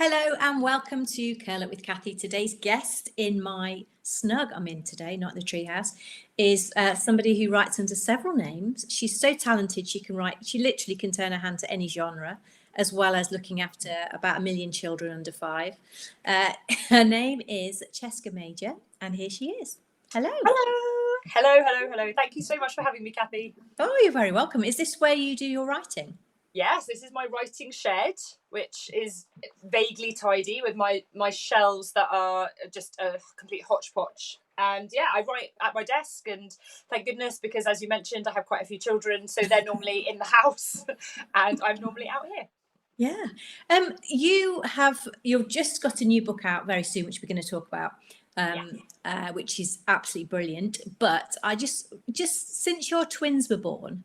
Hello and welcome to Curl Up with Cathy. Today's guest in my snug I'm in today, not the treehouse, is somebody who writes under several names. She's so talented, she literally can turn her hand to any genre, as well as looking after about 1 million children under 5. Her name is Cesca Major, and here she is. Hello. Hello. Thank you so much for having me, Cathy. Oh, you're very welcome. Is this where you do your writing? Yes, this is my writing shed, which is vaguely tidy with my shelves that are just a complete hodgepodge. And yeah, I write at my desk, and thank goodness, because as you mentioned, I have quite a few children, so they're normally in the house and I'm normally out here. Yeah. You've just got a new book out very soon, which we're going to talk about, which is absolutely brilliant. But I just since your twins were born,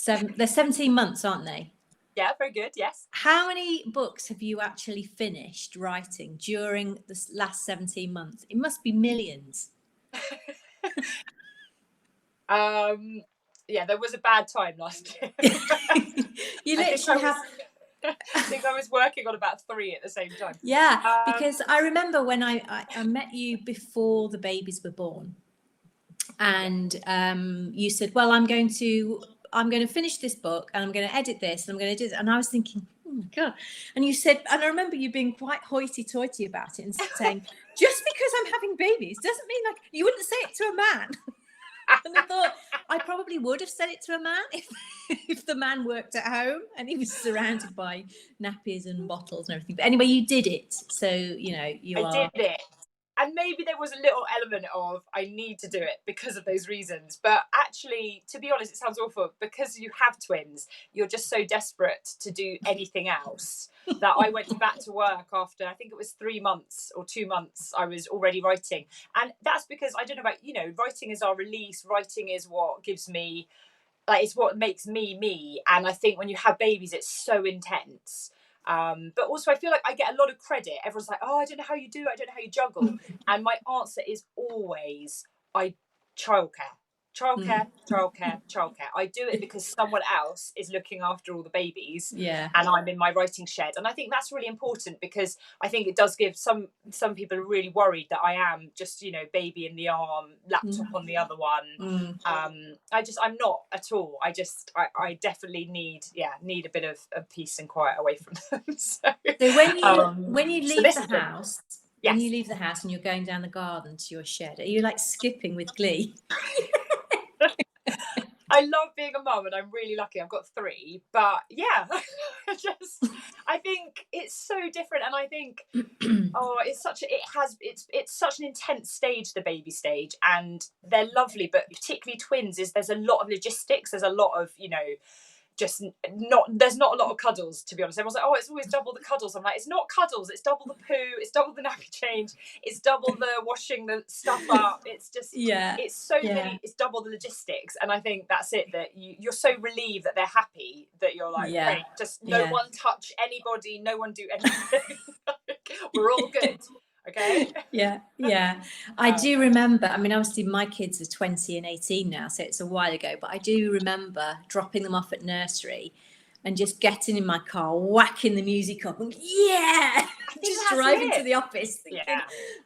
they're 17 months, aren't they? Yeah, very good. Yes. How many books have you actually finished writing during the last 17 months? It must be millions. Yeah, there was a bad time last year. You literally have. I think I was working on about 3 at the same time. Yeah, because I remember when I met you before the babies were born, and you said, "Well, I'm going to finish this book, and I'm going to edit this, and I'm going to do this." And I was thinking, "Oh my God!" And you said, and I remember you being quite hoity-toity about it and saying, "Just because I'm having babies doesn't mean like you wouldn't say it to a man." And I thought I probably would have said it to a man if the man worked at home and he was surrounded by nappies and bottles and everything. But anyway, you did it. So, I did it. And maybe there was a little element of I need to do it because of those reasons. But actually, to be honest, it sounds awful. Because you have twins, you're just so desperate to do anything else that I went back to work after, I think it was 3 months or 2 months, I was already writing. And that's because I don't know about, writing is our release. Writing is what gives me, it's what makes me. And I think when you have babies, it's so intense. But also I feel like I get a lot of credit. Everyone's like, oh, I don't know how you do it. I don't know how you juggle. And my answer is always, childcare. I do it because someone else is looking after all the babies, and I'm in my writing shed. And I think that's really important because I think it does give some people are really worried that I am just, baby in the arm, laptop on the other one. I'm not at all. I definitely need a bit of peace and quiet away from them. So when you leave the house, yes. When you leave the house and you're going down the garden to your shed, are you like skipping with glee? I love being a mum, and I'm really lucky. I've got 3, but yeah, I think it's so different, and I think it's such an intense stage, the baby stage, and they're lovely, but particularly twins there's a lot of logistics. There's a lot of there's not a lot of cuddles, to be honest. Everyone's like, oh, it's always double the cuddles. I'm like, it's not cuddles, it's double the poo, it's double the nappy change, it's double the washing the stuff up. It's just it's so many, it's double the logistics. And I think that's it, that you're so relieved that they're happy, that you're like, great, just no one touch anybody, no one do anything. We're all good. Okay. Yeah. I do remember, I mean, obviously my kids are 20 and 18 now, so it's a while ago, but I do remember dropping them off at nursery and just getting in my car, whacking the music up, and just driving to the office thinking,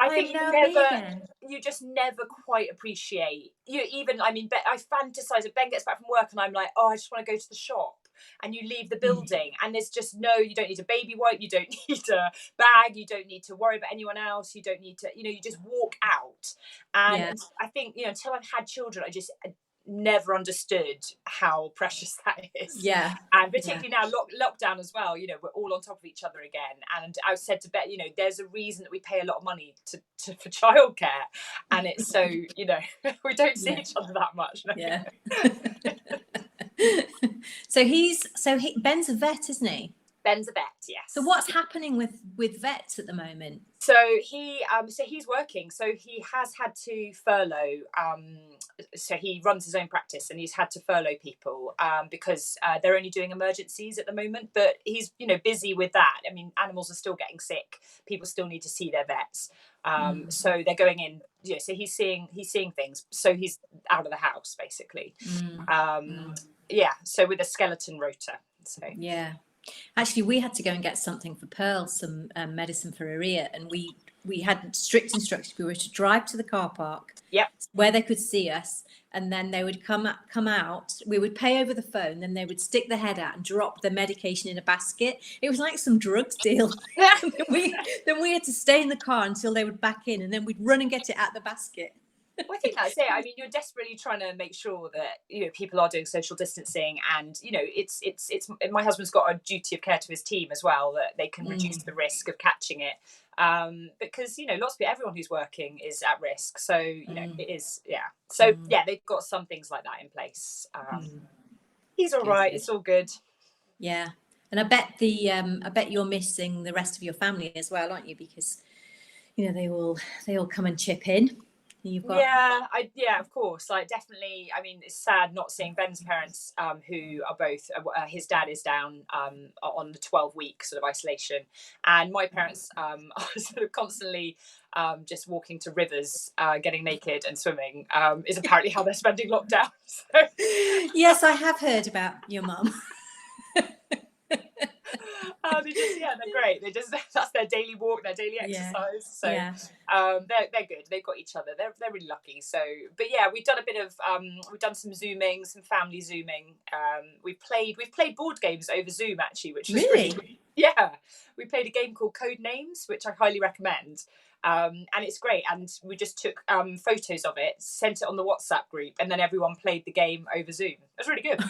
I think you just never quite appreciate I fantasize if Ben gets back from work and I'm like, oh, I just want to go to the shop. And you leave the building and there's just you don't need a baby wipe, you don't need a bag, you don't need to worry about anyone else, you don't need to, you just walk out. And I think, until I've had children, I just never understood how precious that is. And particularly now lockdown as well, we're all on top of each other again. And I said to Bet, there's a reason that we pay a lot of money for childcare, and it's so we don't see each other that much. So Ben's a vet, isn't he? Ben's a vet, yes. So what's happening with vets at the moment? So he's working. So he has had to furlough. So he runs his own practice, and he's had to furlough people because they're only doing emergencies at the moment. But he's busy with that. I mean, animals are still getting sick. People still need to see their vets. So they're going in. So he's seeing things. So he's out of the house basically. So with a skeleton rotor. So Actually, we had to go and get something for Pearl, some medicine for her ear, and we had strict instructions. We were to drive to the car park, Yep. where they could see us, and then they would come out. We would pay over the phone, then they would stick the head out and drop the medication in a basket. It was like some drugs deal. then we had to stay in the car until they would back in, and then we'd run and get it out the basket. Well, I think that's it. I mean, you're desperately trying to make sure that, you know, people are doing social distancing, and, you know, it's my husband's got a duty of care to his team as well, that they can reduce the risk of catching it, because, you know, everyone who's working is at risk, so, you know, it is, so they've got some things like that in place. He's all right. It's all good. Yeah, and I bet you're missing the rest of your family as well, aren't you? Because, you know, they all come and chip in. You've got... Yeah, of course. Like, definitely. I mean, it's sad not seeing Ben's parents, who are both. His dad is down on the 12-week sort of isolation, and my parents are sort of constantly just walking to rivers, getting naked and swimming. Is apparently how they're spending lockdown. So. Yes, I have heard about your mum. They're great. That's their daily walk, their daily exercise. So they're good. They've got each other. They're really lucky. So, but yeah, we've done a bit of we've done some Zooming, some family Zooming. We've played board games over Zoom actually, which is really we played a game called Code Names, which I highly recommend. And it's great. And we just took photos of it, sent it on the WhatsApp group, and then everyone played the game over Zoom. It was really good.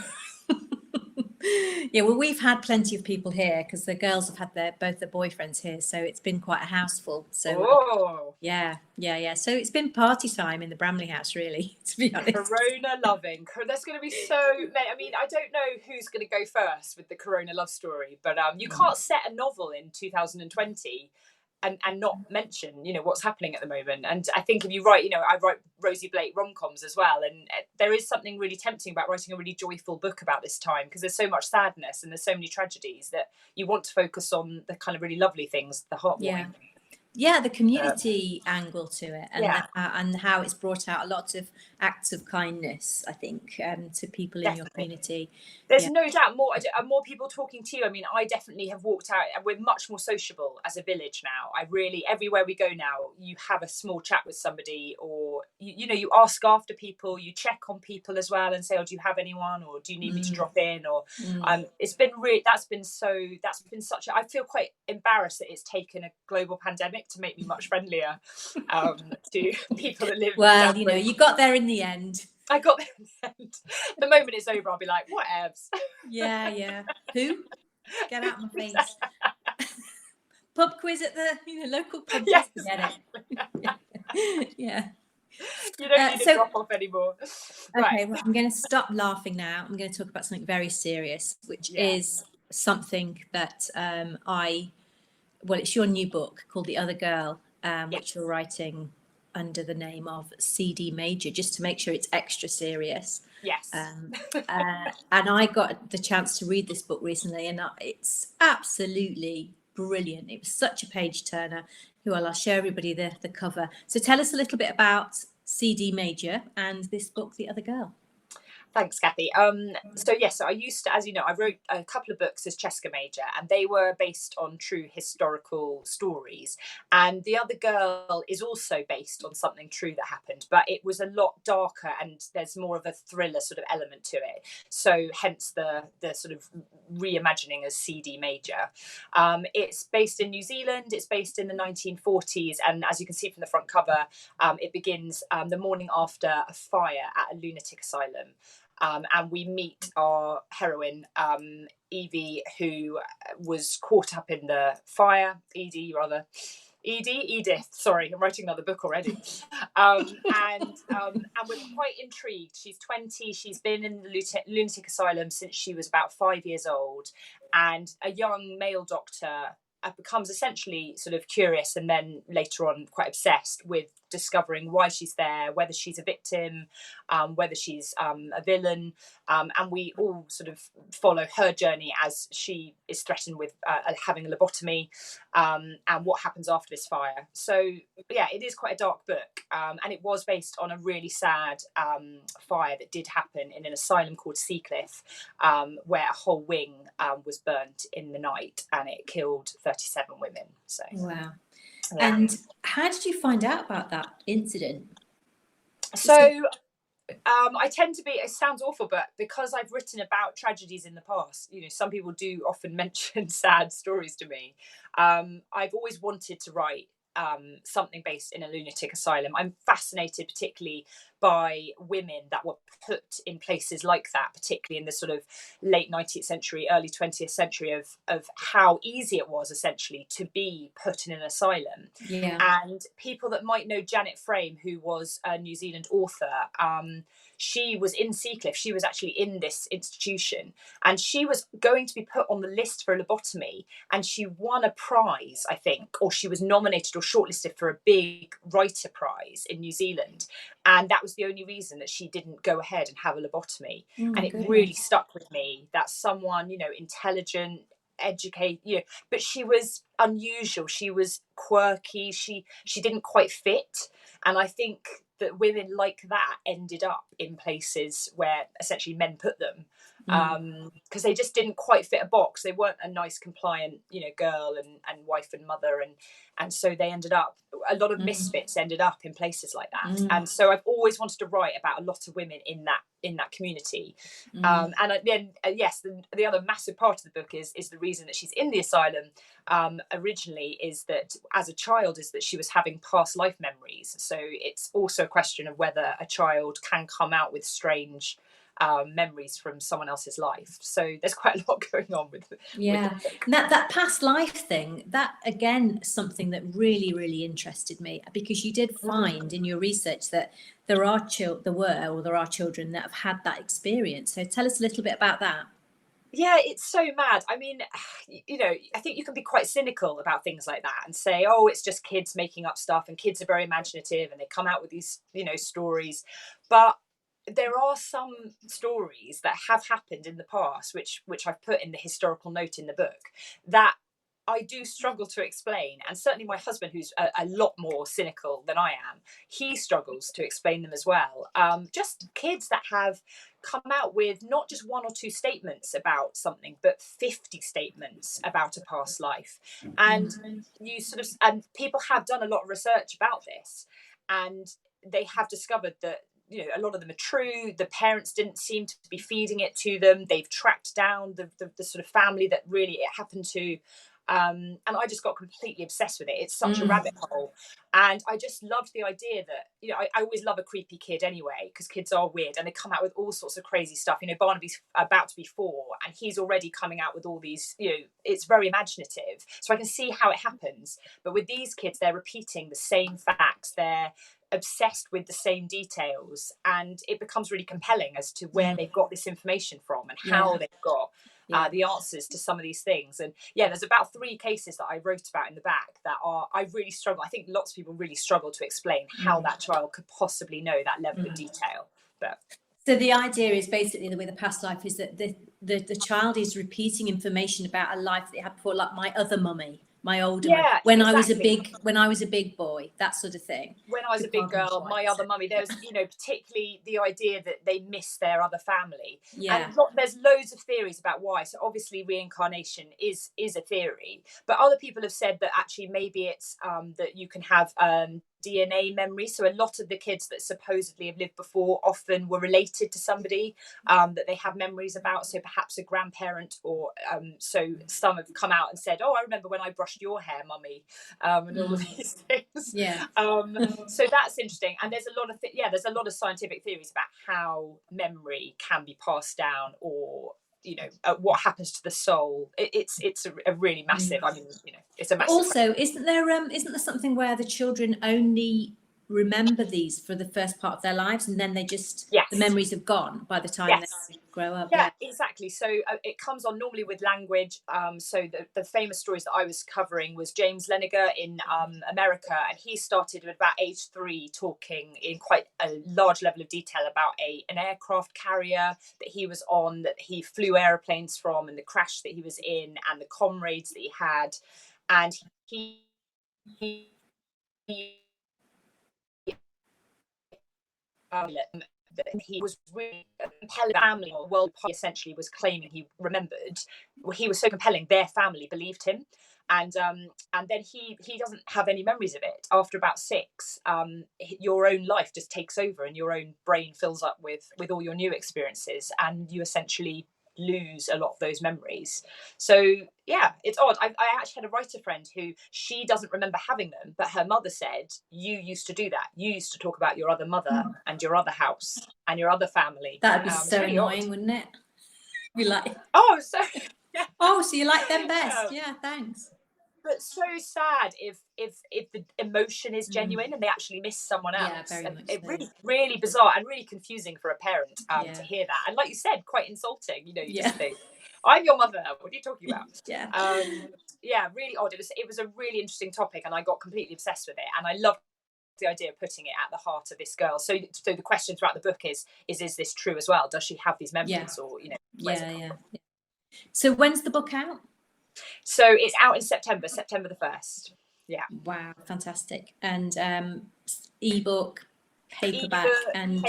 Yeah, well, we've had plenty of people here because the girls have had both their boyfriends here, so it's been quite a house full. So yeah. So it's been party time in the Bramley house, really, to be honest. Corona loving. There's going to be I mean, I don't know who's going to go first with the Corona love story, but you can't set a novel in 2020 and not mention, you know, what's happening at the moment. And I think if you write, you know, I write Rosie Blake rom-coms as well, and there is something really tempting about writing a really joyful book about this time, because there's so much sadness and there's so many tragedies that you want to focus on the kind of really lovely things, the heartwarming. Yeah, the community angle to it, and how it's brought out a lot of acts of kindness, I think, to people in your community. There's no doubt more people talking to you. I mean, I definitely have walked out, and we're much more sociable as a village now. Everywhere we go now, you have a small chat with somebody, or you know, you ask after people, you check on people as well, and say, oh, do you have anyone, or do you need me to drop in, or it's been that's been such I feel quite embarrassed that it's taken a global pandemic to make me much friendlier to people that live. Well, you know, you got there in the end. I got there in the end. The moment it's over, I'll be like, whatevs. Yeah. Who? Get out of my face. Pub quiz at the local pub. Yes, exactly. Get it. Yeah. You don't need to drop off anymore. Okay, well, I'm going to stop laughing now. I'm going to talk about something very serious, which is something that it's your new book called The Other Girl, which you're writing under the name of CD Major, just to make sure it's extra serious. Yes. And I got the chance to read this book recently, and it's absolutely brilliant. It was such a page turner. I'll show everybody the cover. So tell us a little bit about CD Major and this book, The Other Girl. Thanks, Cathy. So I used to, as you know, I wrote a couple of books as Cesca Major, and they were based on true historical stories. And The Other Girl is also based on something true that happened, but it was a lot darker, and there's more of a thriller sort of element to it. So hence the sort of reimagining as CD Major. It's based in New Zealand. It's based in the 1940s, and as you can see from the front cover, it begins the morning after a fire at a lunatic asylum. And we meet our heroine, Edith, who was caught up in the fire. Edith. Sorry, I'm writing another book already. And we're quite intrigued. She's 20. She's been in the lunatic asylum since she was about 5 years old. And a young male doctor becomes essentially sort of curious, and then later on quite obsessed with discovering why she's there, whether she's a victim, whether she's a villain, and we all sort of follow her journey as she is threatened with having a lobotomy, and what happens after this fire. So yeah, it is quite a dark book, and it was based on a really sad fire that did happen in an asylum called Seacliff, where a whole wing was burnt in the night, and it killed 37 women. So wow. yeah. And how did you find out about that incident? So I tend to be, it sounds awful, but because I've written about tragedies in the past, you know, some people do often mention sad stories to me. I've always wanted to write something based in a lunatic asylum. I'm fascinated particularly by women that were put in places like that, particularly in the sort of late 19th century, early 20th century, of how easy it was essentially to be put in an asylum. Yeah. And people that might know Janet Frame, who was a New Zealand author, she was in Seacliff. She was actually in this institution, and she was going to be put on the list for a lobotomy, and she won a prize, I think, or she was nominated or shortlisted for a big writer prize in New Zealand, and that was the only reason that she didn't go ahead and have a lobotomy. And it really stuck with me that someone, you know, intelligent, educate, you know, but she was unusual, she was quirky, she didn't quite fit. And I think that women like that ended up in places where essentially men put them, because they just didn't quite fit a box. They weren't a nice, compliant, you know, girl and wife and mother, and so they ended up, a lot of misfits ended up in places like that. And so I've always wanted to write about a lot of women in that community. And then yes, the other massive part of the book is the reason that she's in the asylum originally is that as a child is that she was having past life memories. So it's also a question of whether a child can come out with strange memories from someone else's life. So there's quite a lot going on with that past life thing. That again, something that really interested me, because you did find in your research that there are children that have had that experience. So tell us a little bit about that. Yeah, it's so mad. I mean, you know, I think you can be quite cynical about things like that and say, oh, it's just kids making up stuff, and kids are very imaginative and they come out with these, you know, stories. But there are some stories that have happened in the past, which I've put in the historical note in the book, that I do struggle to explain. And certainly my husband, who's a lot more cynical than I am, he struggles to explain them as well. Just kids that have come out with not just one or two statements about something, but 50 statements about a past life. And you sort of, and people have done a lot of research about this, and they have discovered that, you know, a lot of them are true. The parents didn't seem to be feeding it to them. They've tracked down the sort of family that really it happened to. And I just got completely obsessed with it. It's such a rabbit hole. And I just loved the idea that, you know, I always love a creepy kid anyway, because kids are weird and they come out with all sorts of crazy stuff. You know, Barnaby's about to be 4 and he's already coming out with all these, you know, it's very imaginative. So I can see how it happens. But with these kids, they're repeating the same facts. They're obsessed with the same details, and it becomes really compelling as to where they've got this information from and how they've got the answers to some of these things. And yeah, there's about 3 cases that I wrote about in the back that are, I really struggle. I think lots of people really struggle to explain how that child could possibly know that level of detail. But so the idea is basically, the way the past life is that the child is repeating information about a life they had before, like my other mummy, my older mummy, when I was a big boy, that sort of thing. When I was a big girl, my other mummy, there's, you know, particularly the idea that they miss their other family. And there's loads of theories about why. So obviously reincarnation is a theory, but other people have said that actually maybe it's that you can have DNA memory. So a lot of the kids that supposedly have lived before often were related to somebody that they have memories about. So perhaps a grandparent, or so some have come out and said, oh, I remember when I brushed your hair, mummy, and all of these things. So that's interesting. And there's a lot of there's a lot of scientific theories about how memory can be passed down, or, you know, what happens to the soul. It's a really massive, I mean, you know, it's a massive also question. Isn't there something where the children only remember these for the first part of their lives, and then they just, Yes. the memories have gone by the time Yes. they grow up. Yeah, exactly. So it comes on normally with language. So the famous stories that I was covering was James Leniger in America, and he started at about age 3 talking in quite a large level of detail about an aircraft carrier that he was on, that he flew aeroplanes from, and the crash that he was in, and the comrades that he had. And he that he was really compelling. Family or world party essentially was claiming he remembered. He was so compelling, their family believed him. And then he doesn't have any memories of it after about 6. Your own life just takes over, and your own brain fills up with all your new experiences, and you essentially lose a lot of those memories. So yeah, it's odd. I actually had a writer friend who, she doesn't remember having them, but her mother said, you used to do that. You used to talk about your other mother and your other house and your other family. That'd be so really annoying, odd. wouldn't it? Be like, oh, so yeah. Oh, so you like them best? Yeah, thanks. But so sad if the emotion is genuine and they actually miss someone else. Yeah, very much it so. really bizarre and really confusing for a parent to hear that. And like you said, quite insulting. You just think, I'm your mother. What are you talking about? Yeah. Really odd. It was a really interesting topic, and I got completely obsessed with it. And I loved the idea of putting it at the heart of this girl. So the question throughout the book is this true as well? Does she have these memories, or yeah. So when's the book out? So it's out in September the 1st. Yeah. Wow, fantastic. And ebook, paperback, and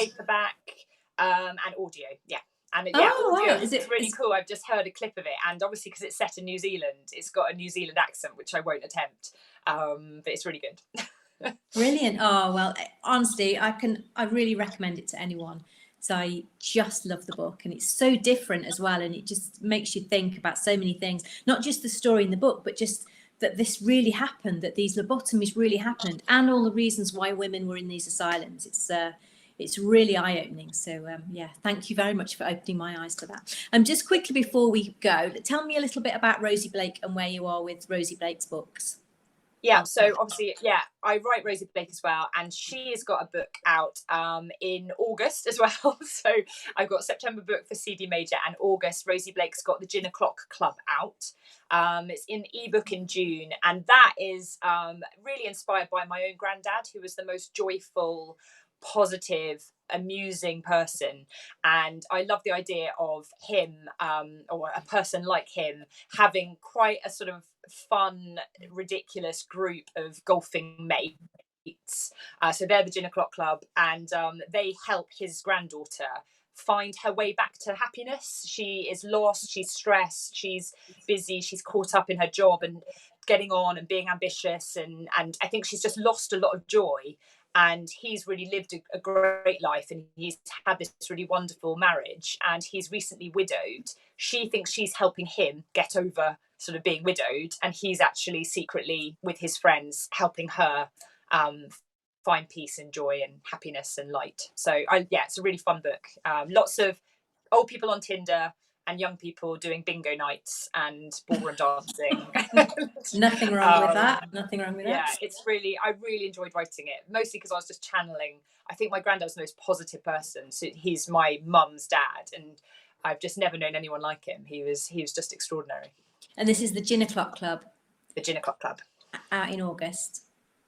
audio. Yeah. And audio. Wow. It's really cool. I've just heard a clip of it, and obviously because it's set in New Zealand, it's got a New Zealand accent, which I won't attempt. But it's really good. Brilliant. Oh well, honestly, I really recommend it to anyone. So I just love the book, and it's so different as well, and it just makes you think about so many things, not just the story in the book, but just that this really happened, that these lobotomies really happened, and all the reasons why women were in these asylums. It's really eye-opening. So yeah, thank you very much for opening my eyes to that. Just quickly before we go, tell me a little bit about Rosie Blake and where you are with Rosie Blake's books. Yeah, so obviously, I write Rosie Blake as well, and she's got a book out in August as well. So I've got September book for Cesca Major, and August Rosie Blake's got the Gin O'Clock Club out. It's in ebook in June, and that is really inspired by my own granddad, who was the most joyful, positive, amusing person. And I love the idea of him, or a person like him, having quite a sort of fun, ridiculous group of golfing mates. So they're the Gin O'Clock Club, and they help his granddaughter find her way back to happiness. She is lost, she's stressed, she's busy, she's caught up in her job and getting on and being ambitious, and I think she's just lost a lot of joy. And he's really lived a great life, and he's had this really wonderful marriage, and he's recently widowed. She thinks she's helping him get over sort of being widowed, and he's actually secretly with his friends helping her find peace and joy and happiness and light. So it's a really fun book. Lots of old people on Tinder and young people doing bingo nights and ballroom dancing. Nothing wrong with that. Nothing wrong with that. Yeah, I really enjoyed writing it, mostly because I was just channeling. I think my granddad was the most positive person. So he's my mum's dad, and I've just never known anyone like him. He was just extraordinary. And this is the Gin O'Clock Club. The Gin O'Clock Club. Out in August.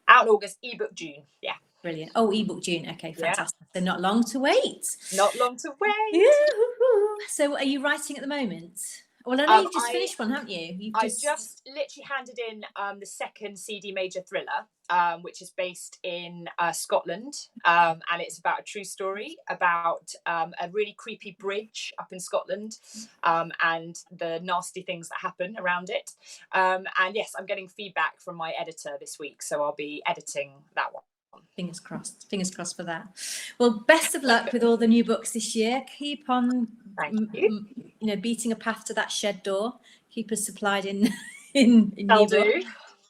Out in August, ebook June. Yeah. Brilliant. Oh, ebook June. Okay, fantastic. So not long to wait. Not long to wait. Yoo-hoo. So are you writing at the moment? Well, I know you've just finished one, haven't you? I just literally handed in the second Cesca Major thriller, which is based in Scotland, and it's about a true story about a really creepy bridge up in Scotland, and the nasty things that happen around it. And yes, I'm getting feedback from my editor this week, so I'll be editing that one. Fingers crossed for that. Well, best of luck with all the new books this year. Keep on beating a path to that shed door. Keep us supplied in I'll new do. Book,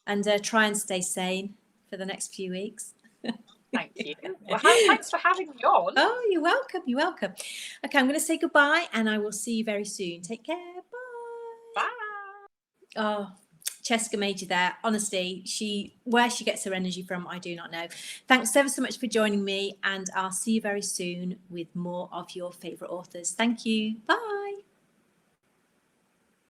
and try and stay sane for the next few weeks. Thank you. Well, thanks for having me on. Oh, you're welcome. Okay, I'm going to say goodbye, and I will see you very soon. Take care. Bye. Bye. Oh, Cesca Major there. Honestly, where she gets her energy from, I do not know. Thanks ever so much for joining me, and I'll see you very soon with more of your favourite authors. Thank you. Bye.